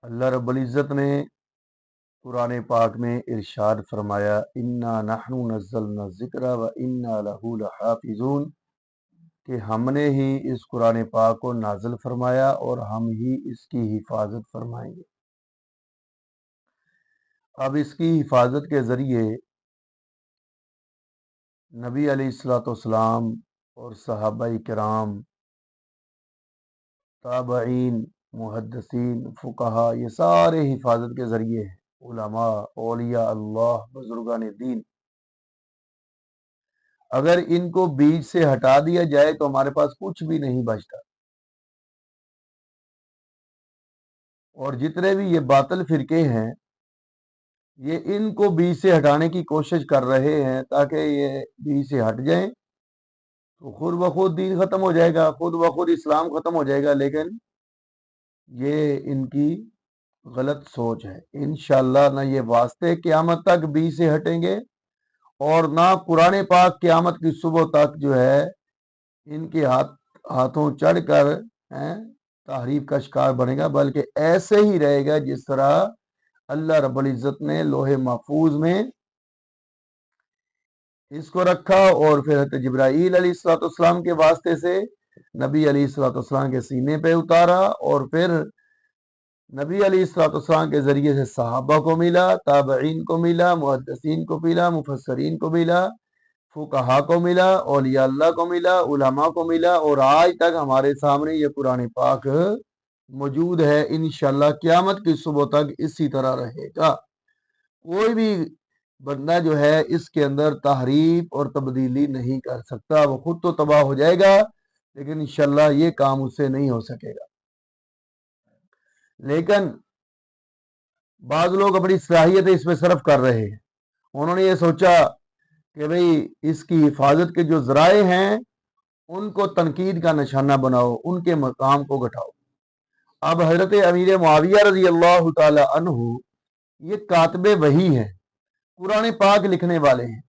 اللہ رب العزت نے قرآن پاک میں ارشاد فرمایا انا نحن نزلنا الذکر و انا لہ لحافظون کہ ہم نے ہی اس قرآن پاک کو نازل فرمایا اور ہم ہی اس کی حفاظت فرمائیں گے۔ اب اس کی حفاظت کے ذریعے نبی علیہ الصلوۃ والسلام اور صحابہ کرام، تابعین، محدثین، فقہا، یہ سارے حفاظت کے ذریعے ہیں۔ علماء، اولیاء اللہ، بزرگان دین، اگر ان کو بیچ سے ہٹا دیا جائے تو ہمارے پاس کچھ بھی نہیں بچتا۔ اور جتنے بھی یہ باطل فرقے ہیں یہ ان کو بیچ سے ہٹانے کی کوشش کر رہے ہیں تاکہ یہ بیچ سے ہٹ جائیں تو خود بخود دین ختم ہو جائے گا، خود بخود اسلام ختم ہو جائے گا، لیکن یہ ان کی غلط سوچ ہے۔ انشاءاللہ نہ یہ واسطے قیامت تک بیچ سے ہٹیں گے اور نہ قرآن پاک قیامت کی صبح تک جو ہے ان کے ہاتھوں چڑھ کر تحریف کا شکار بنے گا، بلکہ ایسے ہی رہے گا جس طرح اللہ رب العزت نے لوح محفوظ میں اس کو رکھا اور پھر حضرت جبرائیل علیہ الصلوۃ والسلام کے واسطے سے نبی علیہ الصلوۃ والسلام کے سینے پہ اتارا اور پھر نبی علیہ الصلوۃ والسلام کے ذریعے سے صحابہ کو ملا، تابعین کو ملا، محدثین کو ملا، مفسرین کو ملا، فقہا کو ملا، اولیاء اللہ کو ملا، علماء کو ملا، اور آج تک ہمارے سامنے یہ قرآن پاک موجود ہے۔ انشاءاللہ قیامت کی صبح تک اسی طرح رہے گا۔ کوئی بھی بندہ جو ہے اس کے اندر تحریف اور تبدیلی نہیں کر سکتا، وہ خود تو تباہ ہو جائے گا لیکن انشاءاللہ یہ کام اس سے نہیں ہو سکے گا۔ لیکن بعض لوگ اپنی صلاحیتیں اس میں صرف کر رہے ہیں، انہوں نے یہ سوچا کہ بھئی اس کی حفاظت کے جو ذرائع ہیں ان کو تنقید کا نشانہ بناؤ، ان کے مقام کو گھٹاؤ۔ اب حضرت امیر معاویہ رضی اللہ تعالی عنہ یہ کاتب وحی ہیں، قرآن پاک لکھنے والے ہیں۔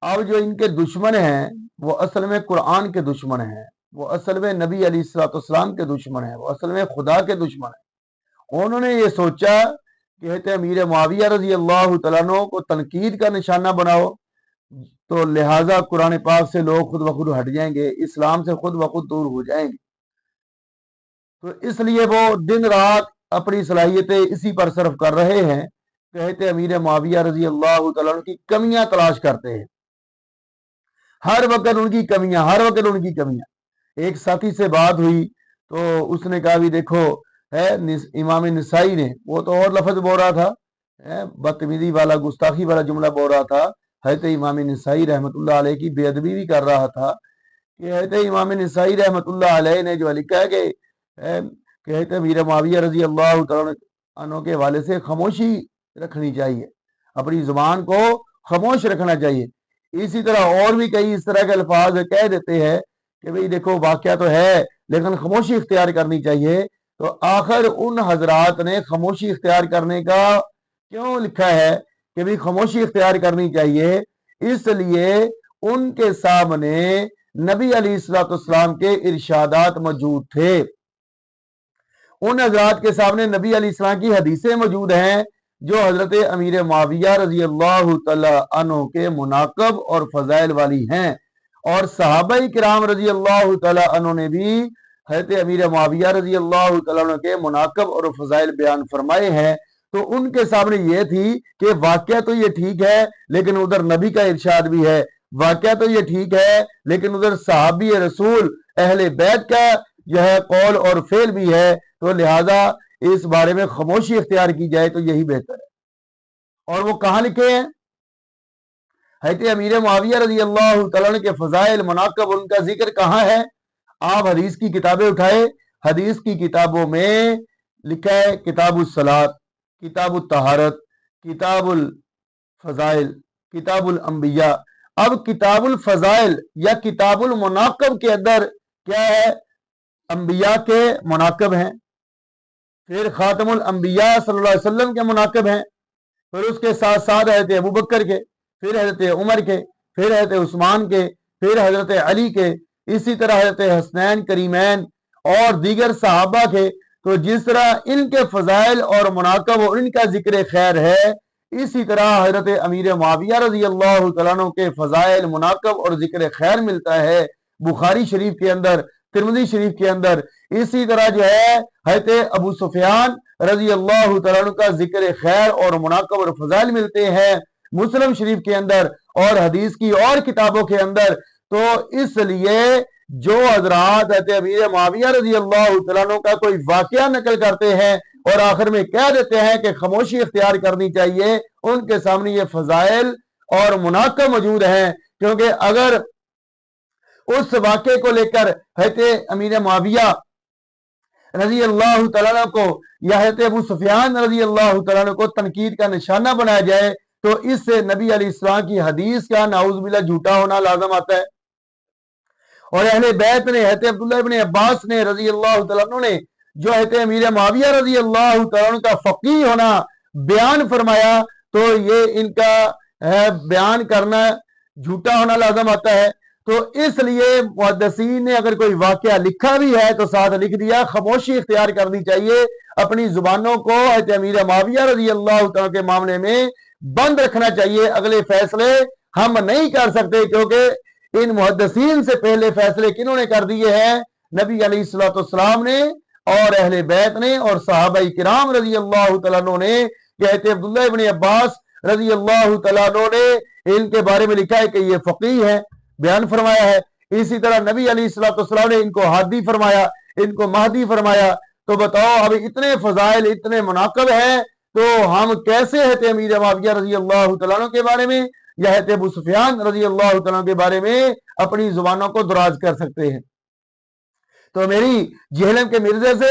اب جو ان کے دشمن ہیں وہ اصل میں قرآن کے دشمن ہیں، وہ اصل میں نبی علیہ الصلوۃ والسلام کے دشمن ہیں، وہ اصل میں خدا کے دشمن ہیں۔ انہوں نے یہ سوچا کہ حضرت امیر معاویہ رضی اللہ تعالیٰ عنہ کو تنقید کا نشانہ بناؤ تو لہٰذا قرآن پاک سے لوگ خود بخود ہٹ جائیں گے، اسلام سے خود بخود دور ہو جائیں گے۔ تو اس لیے وہ دن رات اپنی صلاحیتیں اسی پر صرف کر رہے ہیں، کہتے امیر معاویہ رضی اللہ تعالیٰ عنہ کی کمیاں تلاش کرتے ہیں، ہر وقت ان کی کمیاں، ہر وقت ان کی کمیاں۔ ایک ساتھی سے بات ہوئی تو اس نے کہا بھی دیکھو ہے امام نسائی نے، وہ تو اور لفظ بول رہا تھا، بدتمیزی والا، گستاخی والا جملہ بول رہا تھا، حضرت امام نسائی رحمۃ اللہ علیہ کی بے ادبی بھی کر رہا تھا کہ حضرت امام نسائی رحمۃ اللہ علیہ نے جو لکھا ہے کہ حضرت امیر معاویہ رضی اللہ تعالیٰ عنہ کے حوالے سے خاموشی رکھنی چاہیے، اپنی زبان کو خاموش رکھنا چاہیے۔ اسی طرح اور بھی کئی اس طرح کے الفاظ کہہ دیتے ہیں کہ بھئی دیکھو واقعہ تو ہے لیکن خاموشی اختیار کرنی چاہیے۔ تو آخر ان حضرات نے خاموشی اختیار کرنے کا کیوں لکھا ہے کہ بھئی خاموشی اختیار کرنی چاہیے؟ اس لیے ان کے سامنے نبی علیہ الصلوۃ والسلام کے ارشادات موجود تھے، ان حضرات کے سامنے نبی علیہ السلام کی حدیثیں موجود ہیں جو حضرت امیر معاویہ رضی اللہ تعالی عنہ کے مناقب اور فضائل والی ہیں، اور صحابہ کرام رضی اللہ تعالی عنہ نے بھی حضرت امیر معاویہ رضی اللہ تعالی عنہ کے مناقب اور فضائل بیان فرمائے ہیں۔ تو ان کے سامنے یہ تھی کہ واقعہ تو یہ ٹھیک ہے لیکن ادھر نبی کا ارشاد بھی ہے، واقعہ تو یہ ٹھیک ہے لیکن ادھر صحابی رسول اہل بیت کا جو ہے قول اور فعل بھی ہے، تو لہذا اس بارے میں خاموشی اختیار کی جائے تو یہی بہتر ہے۔ اور وہ کہاں لکھے ہیں؟ حضرت امیر معاویہ رضی اللہ تعالیٰ عنہ کے فضائل، مناقب، ان کا ذکر کہاں ہے؟ آپ حدیث کی کتابیں اٹھائے، حدیث کی کتابوں میں لکھا ہے کتاب الصلاۃ، کتاب الطہارت، کتاب الفضائل، کتاب الانبیاء۔ اب کتاب الفضائل یا کتاب المناقب کے اندر کیا ہے؟ انبیاء کے مناقب ہیں، پھر خاتم الانبیاء صلی اللہ علیہ وسلم کے مناقب ہیں، پھر اس کے ساتھ ساتھ حضرت ابوبکر کے، پھر حضرت عمر کے، پھر حضرت عثمان کے، پھر حضرت علی کے، اسی طرح حضرت حسنین کریمین اور دیگر صحابہ کے۔ تو جس طرح ان کے فضائل اور مناقب اور ان کا ذکر خیر ہے، اسی طرح حضرت امیر معاویہ رضی اللہ تعالیٰ عنہ کے فضائل، مناقب اور ذکر خیر ملتا ہے بخاری شریف کے اندر، ترمذی شریف کے اندر۔ اسی طرح جو ہے حضرت ابو سفیان رضی اللہ تعالیٰ عنہ کا ذکر خیر اور مناقب اور فضائل ملتے ہیں مسلم شریف کے اندر اور حدیث کی اور کتابوں کے اندر۔ تو اس لیے جو حضرات حضرت امیر معاویہ رضی اللہ تعالیٰ عنہ کا کوئی واقعہ نقل کرتے ہیں اور آخر میں کہہ دیتے ہیں کہ خاموشی اختیار کرنی چاہیے، ان کے سامنے یہ فضائل اور مناقب موجود ہیں، کیونکہ اگر اس واقعے کو لے کر حضرت امیر معاویہ رضی اللہ تعالیٰ عنہ کو یا حضرت ابو سفیان رضی اللہ تعالیٰ عنہ کو تنقید کا نشانہ بنایا جائے تو اس سے نبی علیہ السلام کی حدیث کا نعوذ باللہ جھوٹا ہونا لازم آتا ہے۔ اور اہل بیت نے، حضرت عبداللہ ابن عباس نے رضی اللہ تعالیٰ عنہ نے جو حضرت امیر معاویہ رضی اللہ تعالیٰ عنہ کا فقیہ ہونا بیان فرمایا، تو یہ ان کا بیان کرنا جھوٹا ہونا لازم آتا ہے۔ تو اس لیے محدثین نے اگر کوئی واقعہ لکھا بھی ہے تو ساتھ لکھ دیا، خاموشی اختیار کرنی چاہیے، اپنی زبانوں کو حضرت امیر معاویہ رضی اللہ تعالیٰ کے معاملے میں بند رکھنا چاہیے۔ اگلے فیصلے ہم نہیں کر سکتے، کیونکہ ان محدثین سے پہلے فیصلے کنہوں نے کر دیے ہیں؟ نبی علیہ الصلوۃ والسلام نے اور اہل بیت نے اور صحابہ کرام رضی اللہ تعالیٰ عنہ نے۔ کہتے عبداللہ ابن عباس رضی اللہ تعالیٰ عنہ نے ان کے بارے میں لکھا ہے کہ یہ فقیہ ہے، بیان فرمایا ہے۔ اسی طرح نبی علیہ الصلوۃ والسلام نے ان کو ہادی فرمایا، ان کو مہدی فرمایا۔ تو بتاؤ اب اتنے فضائل، اتنے مناقب ہیں، تو ہم کیسے حضرت امیر معاویہ رضی اللہ تعالیٰ عنہ کے بارے میں یا حضرت ابو سفیان رضی اللہ تعالیٰ عنہ کے بارے میں اپنی زبانوں کو دراز کر سکتے ہیں؟ تو میری جہلم کے مرزے سے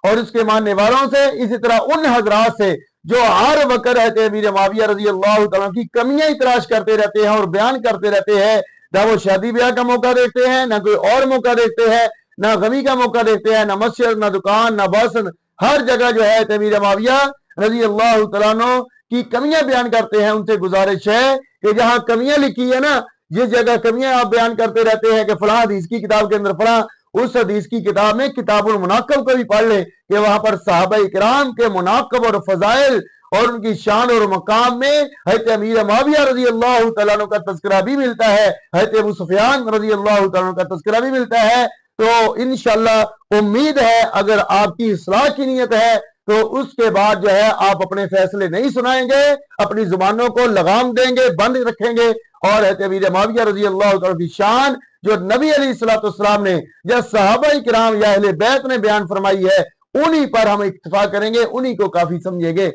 اور اس کے ماننے والوں سے، اسی طرح ان حضرات سے جو ہر وقت حضرت امیر معاویہ رضی اللہ تعالیٰ عنہ کی کمیاں ہی تلاش کرتے رہتے ہیں اور بیان کرتے رہتے ہیں، نہ وہ شادی بیاہ کا موقع دیکھتے ہیں، نہ کوئی اور موقع دیکھتے ہیں، نہ غمی کا موقع دیکھتے ہیں، نہ مسجد، نہ دکان، نہ بس، ہر جگہ جو ہے امیر معاویہ رضی اللہ تعالیٰ عنہ کی کمیاں بیان کرتے ہیں۔ ان سے گزارش ہے کہ جہاں کمیاں لکھی ہے نا، جس جگہ کمیاں آپ بیان کرتے رہتے ہیں کہ فلاں حدیث کی کتاب کے اندر فلاں، اس حدیث کی کتاب میں کتاب المناقب کو بھی پڑھ لیں کہ وہاں پر صحابہ کرام کے مناقب اور فضائل اور ان کی شان اور مقام میں حضرت امیر معاویہ رضی اللہ تعالیٰ عنہ کا تذکرہ بھی ملتا ہے، حضرت ابو سفیان رضی اللہ تعالیٰ عنہ کا تذکرہ بھی ملتا ہے۔ تو انشاءاللہ امید ہے اگر آپ کی اصلاح کی نیت ہے تو اس کے بعد جو ہے آپ اپنے فیصلے نہیں سنائیں گے، اپنی زبانوں کو لگام دیں گے، بند رکھیں گے، اور حضرت امیر معاویہ رضی اللہ تعالیٰ کی شان جو نبی علیہ الصلوۃ والسلام نے یا صحابہ کرام یا اہل بیت نے بیان فرمائی ہے، انہی پر ہم اکتفا کریں گے، انہی کو کافی سمجھیں گے۔